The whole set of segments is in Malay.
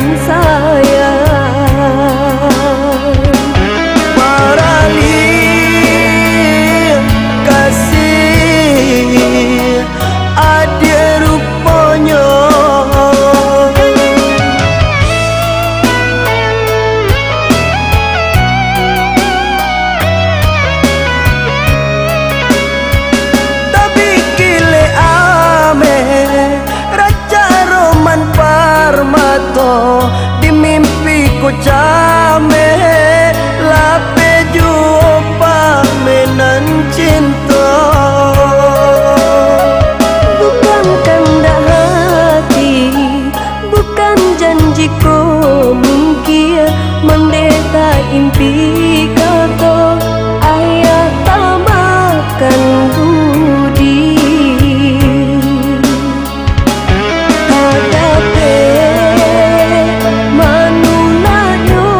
dan sayang. Marali kasih ada rupanya, tapi kile ame raja roman parmato di mimpiku jame lape jumpa menan cinta. Bukan kehendak hati, bukan janjiku mungkin mendeta impi kata ayah tak makan budi. Hadapi manulayo,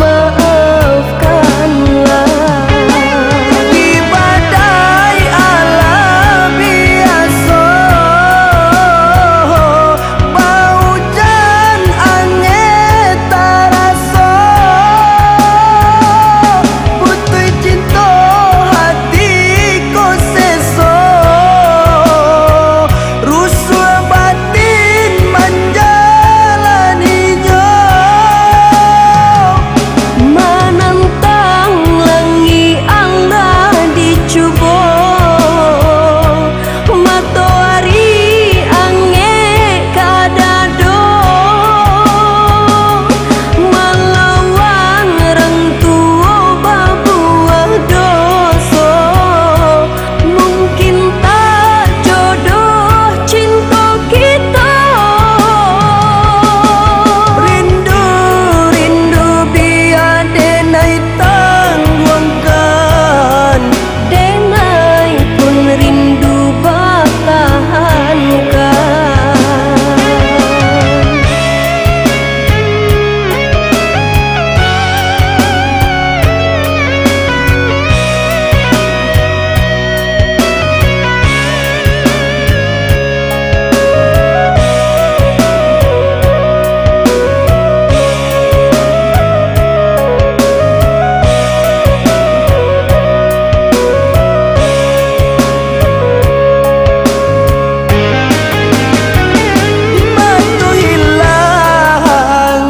maafkanlah. Di badai alam biasa, baujan angin tarasa, putih cinta hatiku seso, rusuh batin menjalaninya. Menentang langi Allah dicuba, matahari angin kadado, melawan rentua babuah dosa. Mungkin tak jodoh cinta kita. Rindu, rindu biar denai tangguhkan, Denai pun rindu bertahankan. batu hilang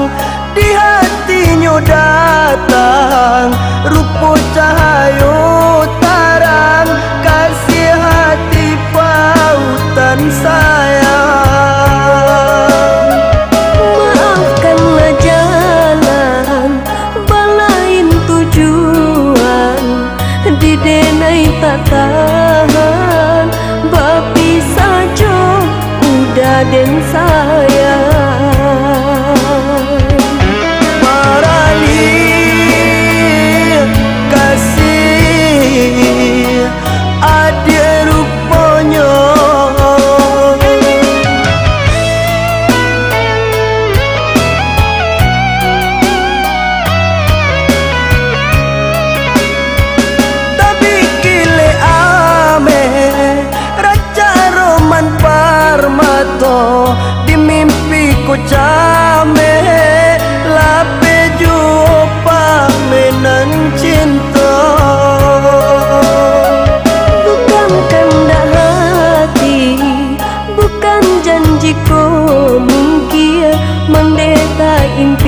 di hatinya datang, rupa cahayu tarang, kasih hati pautan sayang. Maafkanlah jalan balain tujuan, di denai tak tahan bapi saja udah den sayang. Marali kasih ada rupanya, tapi kile ame raja roman parmato di mimpiku jame lape jumpa menan cinta. Bukan kehendak hati, bukan janjiku mungkin mendeta impi